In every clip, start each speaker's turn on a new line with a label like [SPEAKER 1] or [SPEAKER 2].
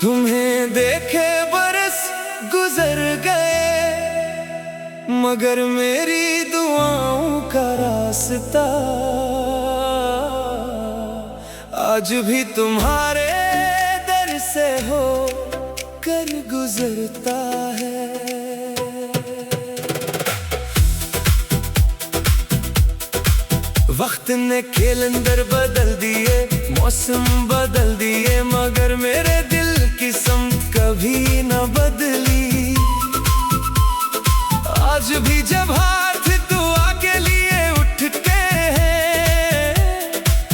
[SPEAKER 1] तुम्हें देखे बरस गुजर गए, मगर मेरी दुआओं का रास्ता आज भी तुम्हारे दर से हो कर गुजरता है। वक्त ने कैलेंडर बदल दिए, मौसम बदल दिए, मगर मेरे दिल की समत कभी न बदली। आज भी जब हाथ दुआ के लिए उठते हैं,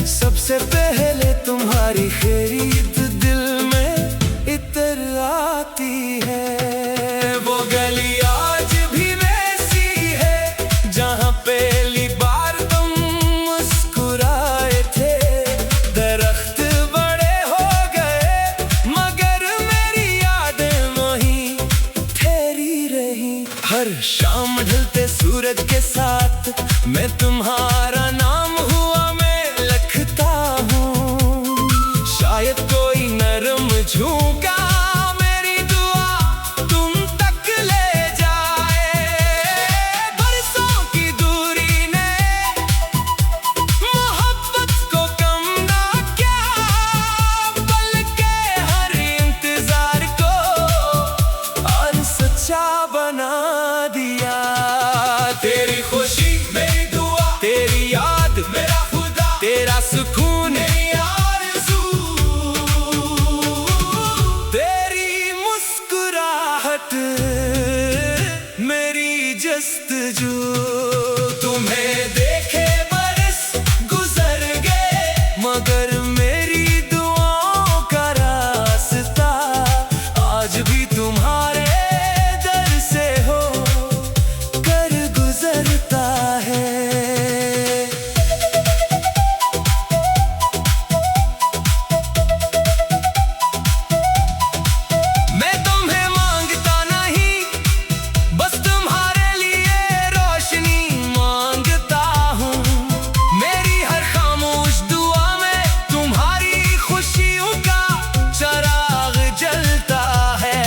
[SPEAKER 1] सबसे पहले तुम्हारी खैरियत दिल में इतर आती है। वो गली आज भी वैसी है जहाँ पहली बार तुम मुस्कुराए थे। दरख्त बड़े हो गए मगर मेरी यादें वहीं ठहरी रही। हर शाम ढलते सूरज के साथ मैं तुम्हारा नाम हुआ मैं लिखता हूँ। शायद कोई नरम झोंका मेरी दुआ तुम तक ले जाए। बरसों की दूरी ने मोहब्बत को कम ना किया, बल्कि हर इंतजार को और सच्चा बना दिया। तेरी खुशी मेरी दुआ, तेरी याद मेरा खुदा, तेरा सुकून मेरी आरज़ू, तेरी मुस्कुराहट मेरी जस्तजू। तुम्हें देखे बरस गुजर गए, मगर मेरी दुआओं का रास्ता आज भी तुम्हारे दर से हो कर गुजरता है। मैं तुम्हें मांगता नहीं, बस तुम्हारे लिए रोशनी मांगता हूँ। मेरी हर खामोश दुआ में तुम्हारी खुशियों का चिराग जलता है।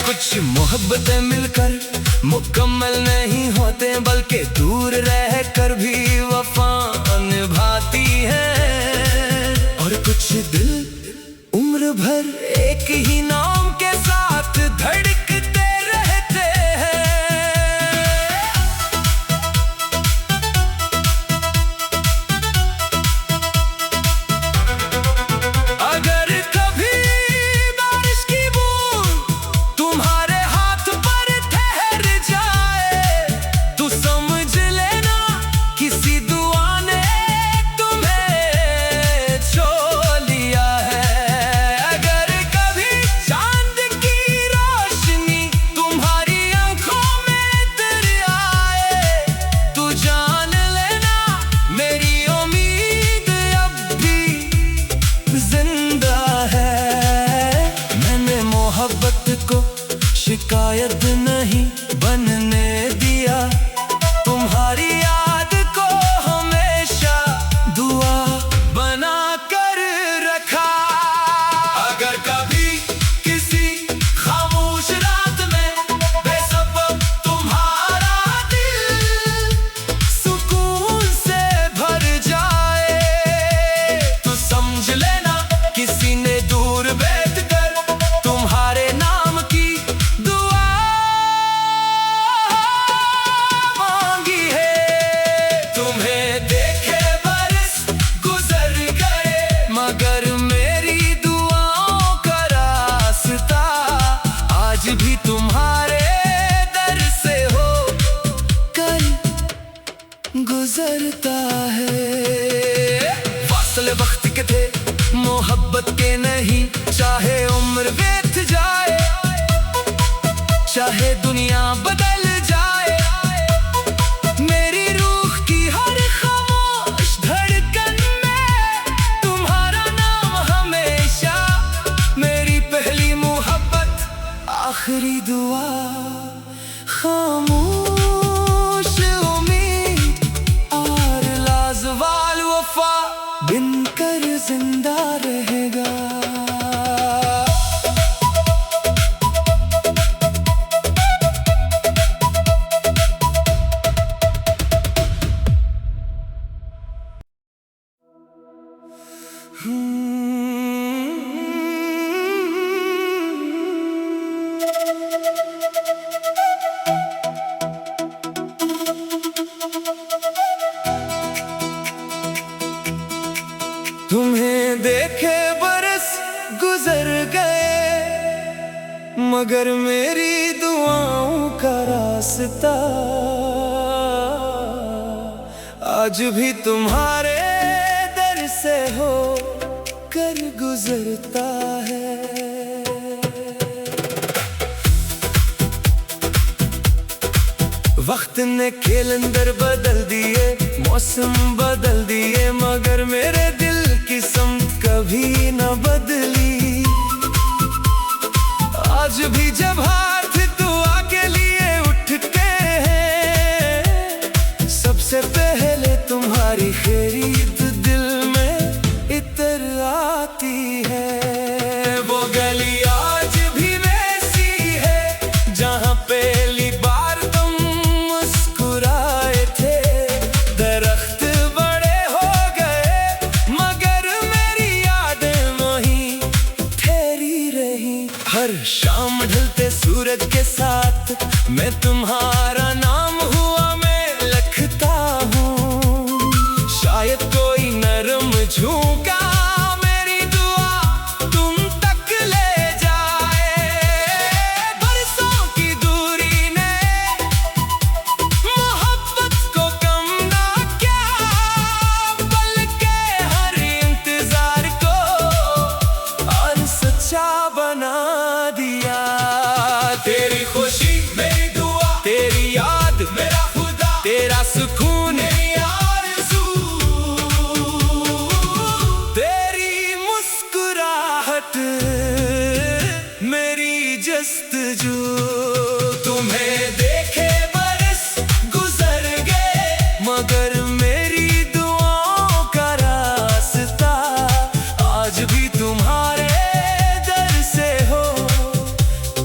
[SPEAKER 1] कुछ मोहब्बतें मिलकर मुकम्मल नहीं होते, बल्कि दूर रहकर भी वफा निभाती हैं। और कुछ दिल उम्र भर एक ही नाम के साथ धड़कते रहते हैं। अगर कभी बारिश की बूंद तुम्हारे हाथ पर ठहर जाए, तो समझ लेना किसी दुआ ने तुम्हें छो लिया है। अगर कभी चांद की रोशनी तुम्हारी आंखों में तर आए, तो जान लेना मेरी उम्मीद अब भी जिंदा है। मैंने मोहब्बत को शिकायत नहीं बनने दिया, तुम्हारी याद को हमेशा दुआ बना कर रखा। अगर कभी किसी खामोश रात में बेसबब तुम्हारा दिल सुकून से भर जाए, तो समझ लेना किसी ने दूर बैठकर तुम्हारे नाम की दुआ मांगी है। तुम्हें देखे बरस गुजर गए, मगर मेरी दुआओं का रास्ता आज भी तुम्हारे दर से हो कर गुजरता है। फासले वक्त के थे मोहब्बत के नहीं, चाहे उम्र बीत जाए, चाहे दुनिया बदल जाए। मेरी रूह की हर खामोश धड़कन में तुम्हारा नाम हमेशा, मेरी पहली मोहब्बत आखिरी दुआ, खामोश उम्मीद और लाजवाल वफा बिन कर जिंदा रहेगा। मगर मेरी दुआओं का रास्ता आज भी तुम्हारे दर से हो कर गुजरता है। वक्त ने कैलेंडर बदल दिए, मौसम बदल दिए, मगर मेरे दिल की समत कभी न बदली। आज भी जब हाथ दुआ के लिए उठते हैं, सबसे पहले तुम्हारी खैरियत दिल में इतर आती है। वो गली आज भी वैसी है जहाँ पहली बार तुम मुस्कुराए थे। दरख्त बड़े हो गए मगर मेरी यादें वहीं ठहरी रही। हर शाम ढलते सूरज के साथ मैं तुम्हारा नाम हुआ मैं लिखता हूँ। शायद कोई नरम झोंका मेरी दुआ तुम तक ले जाए। बरसों की दूरी ने मोहब्बत को कम ना किया, बल्कि हर इंतजार को और सच्चा बना दिया। तेरी खुशी मेरी दुआ, तेरी याद मेरा खुदा, तेरा सुकून मेरी आरज़ू, तेरी मुस्कुराहट मेरी जस्तजू। तुम्हें देखे बरस गुजर गए मगर मेरी दुआओं का रास्ता आज भी तुम्हारे दर से हो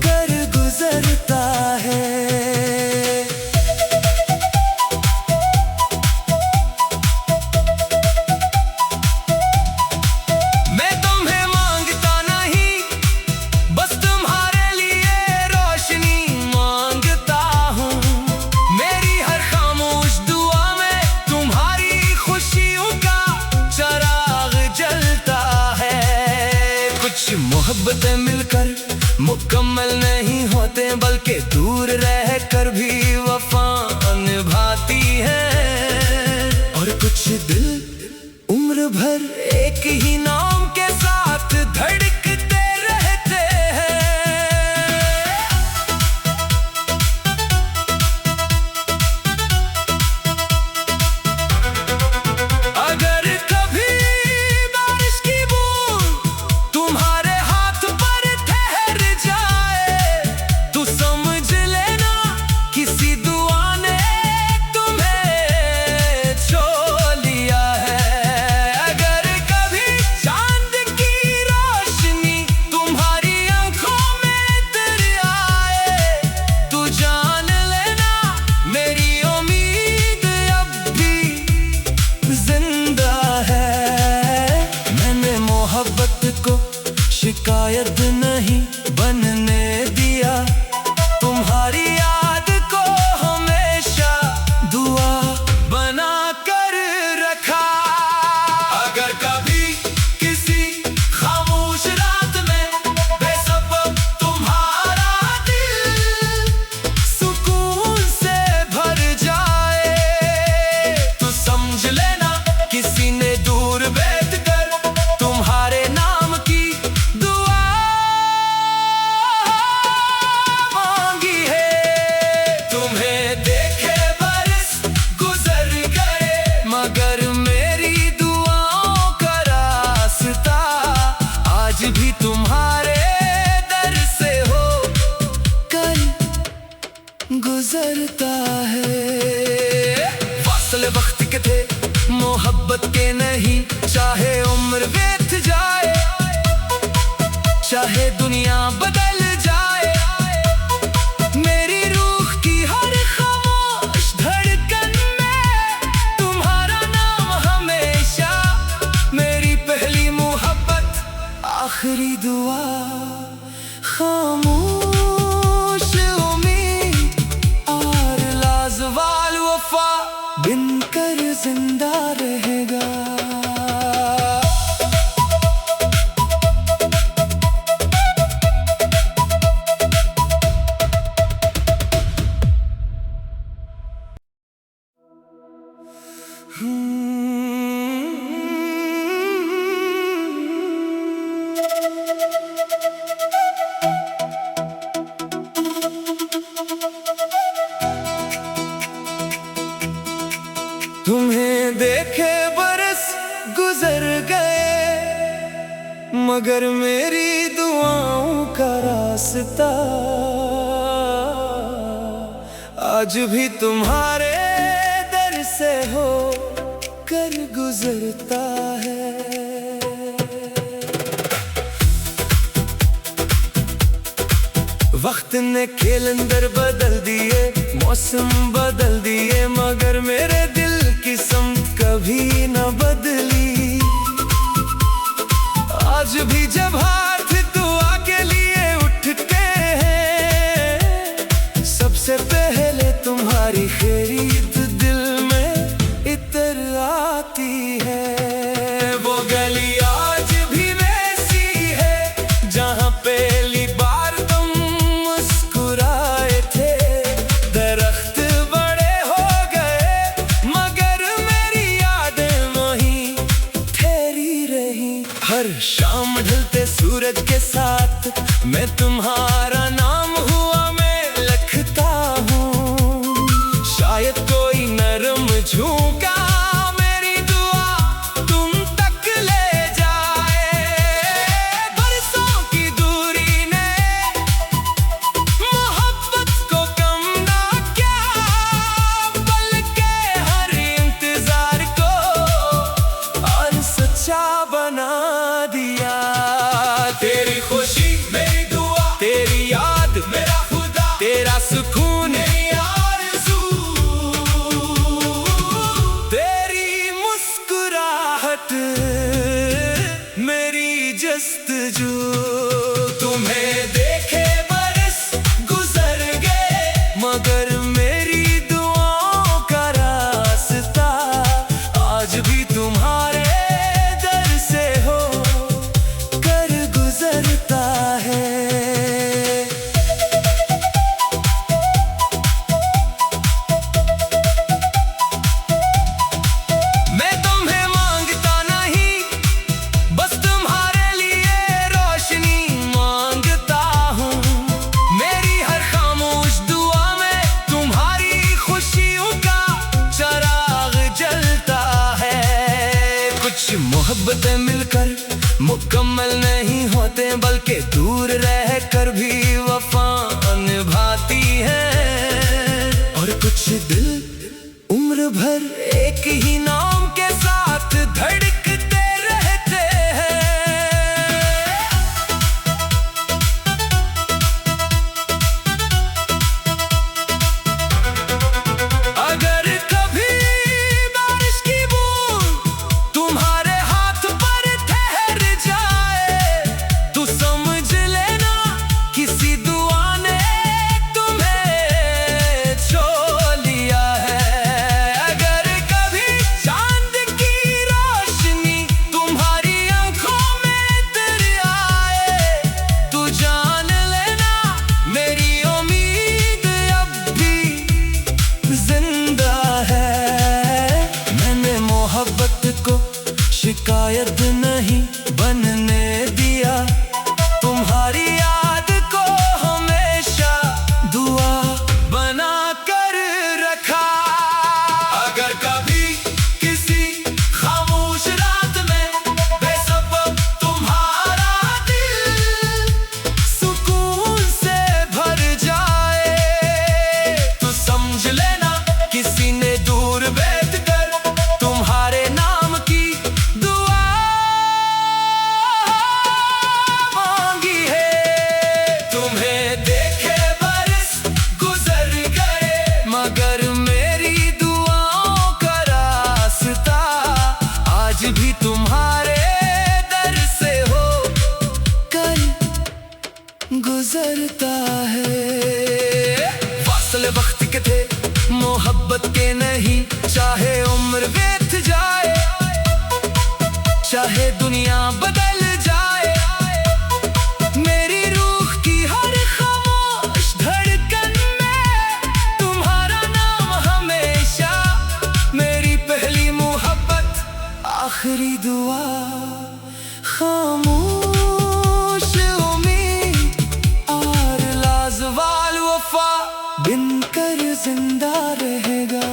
[SPEAKER 1] कर गुजरता है। मैं तुम्हें मांगता नहीं, बस तुम्हारे लिए रोशनी मांगता हूँ। मेरी हर खामोश दुआ में तुम्हारी खुशियों का चिराग जलता है। कुछ मोहब्बतें मिलकर मुकम्मल नहीं होते, बल्कि दूर रहकर भी वफा निभाती हैं। और कुछ दिल उम्र भर एक ही नाम के साथ धड़कते रहते हैं। अगर कभी बारिश की बूंद तुम्हारे हाथ पर ठहर जाए तो समझ लेना किसी दुआ ने तुम्हें छो लिया है। अगर कभी चांद की रोशनी तुम्हारी आंखों में तर आए तो जान लेना मेरी उम्मीद अब भी जिंदा है। मैंने मोहब्बत को शिकायत नहीं बनने दिया, तुम्हारी याद को हमेशा दुआ बना कर रखा। अगर कभी किसी खामोश रात में बेसबब तुम्हारा दिल सुकून से भर जाए तो समझ लेना किसी ने दूर बैठकर तुम्हारे नाम की दुआ मांगी है। तुम्हें देखे बरस गुजर गए मगर मेरी दुआओं का रास्ता आज भी तुम्हारे दर से हो कर गुजरता है। फासले वक्त के थे मोहब्बत के नहीं, चाहे उम्र बीत जाए चाहे दुनिया बदल जाए। मेरी रूह की हर खामोश धड़कन में तुम्हारा नाम हमेशा, मेरी पहली मोहब्बत आखिरी दुआ खामोश उम्मीद और लाजवाल वफा बिनकर जिंदा रहेगा। मगर मेरी दुआओं का रास्ता आज भी तुम्हारे दर से हो कर गुजरता है। वक्त ने कैलेंडर बदल दिए, मौसम बदल दिए, मगर मेरे दिल की समत कभी न बदली। आज भी जब हाथ दुआ के लिए उठते हैं, सबसे पहले तुम्हारी खैरियत दिल में इतर आती है। वो गली आज भी वैसी है जहाँ पहली बार तुम मुस्कुराए थे। दरख्त बड़े हो गए मगर मेरी यादें वहीं ठहरी रही। हर शाम ढलते सूरज के साथ मैं तुम्हारा नाम हुआ मैं लिखता हूँ। शायद कोई नरम झोंका मेरी दुआ तुम तक ले जाए। बरसों की दूरी ने मोहब्बत को कम ना किया, बल्कि हर इंतजार को और सच्चा बना दिया। तेरी खुशी मेरी दुआ, तेरी याद मेरा खुदा, तेरा सुकून मेरी आरज़ू, तेरी मुस्कुराहट मेरी जस्तजू। तुम्हें देखे बरस गुजर गए मगर मेरी दुआओं का रास्ता आज भी तुम्हारे दर से हो कर गुजरता है। मैं तुम्हें मांगता नहीं, बस तुम्हारे लिए रोशनी मांगता हूँ। मेरी हर खामोश दुआ में तुम्हारी खुशियों का चिराग जलता है। कुछ मोहब्बतें मिलकर मुकम्मल नहीं होते, बल्कि दूर रहकर भी वफा निभाती हैं। और कुछ दिल उम्र भर एक ही नाम के साथ धड़कते रहते हैं। अगर कभी बारिश की बूंद तुम्हारे हाथ पर ठहर जाए तो समझ लेना किसी दुआ ने तुम्हें छो लिया है। अगर कभी चांद की रोशनी तुम्हारी आंखों में तर आए तो जान लेना मेरी उम्मीद अब भी जिंदा है। मैंने मोहब्बत को शिकायत नहीं बनने दिया, तुम्हारी याद को हमेशा दुआ बना कर रखा। अगर कभी किसी खामोश रात में बेसबब तुम्हारा दिल सुकून से भर जाए तो समझ लेना किसी ने दूर बैठकर तुम्हारे नाम की दुआ मांगी है। तुम्हें देखे बरस गुजर गए मगर मेरी दुआओं का रास्ता आज भी तुम्हारे दर से हो कर गुजरता है। फासले वक्त के थे मोहब्बत के नहीं, चाहे उम्र बीत जाए चाहे दुनिया बदल जाए। मेरी रूह की हर खामोश धड़कन में तुम्हारा नाम हमेशा, मेरी पहली मोहब्बत आखिरी दुआ खामोश उम्मीद और लाजवाल वफा बिनकर जिंदा रहेगा।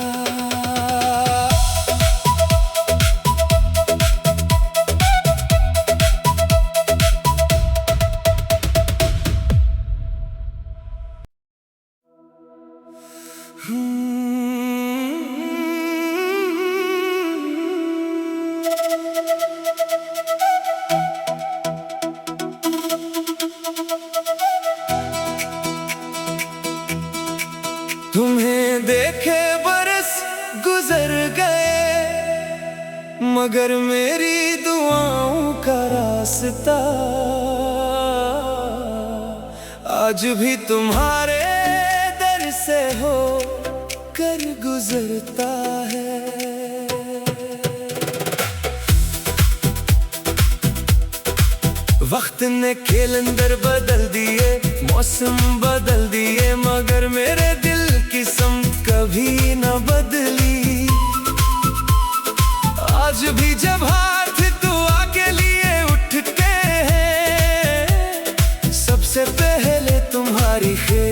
[SPEAKER 1] तुम्हें देखे बरस गुजर गए, मगर मेरी दुआओं का रास्ता आज भी तुम्हारे दर से हो कर गुजरता है। वक्त ने कैलेंडर बदल दिए, मौसम बदल दिए, मगर मेरे दिल की समत कभी न बदली। आज भी जब हाथ दुआ के लिए उठते हैं, सबसे पहले तुम्हारी खैर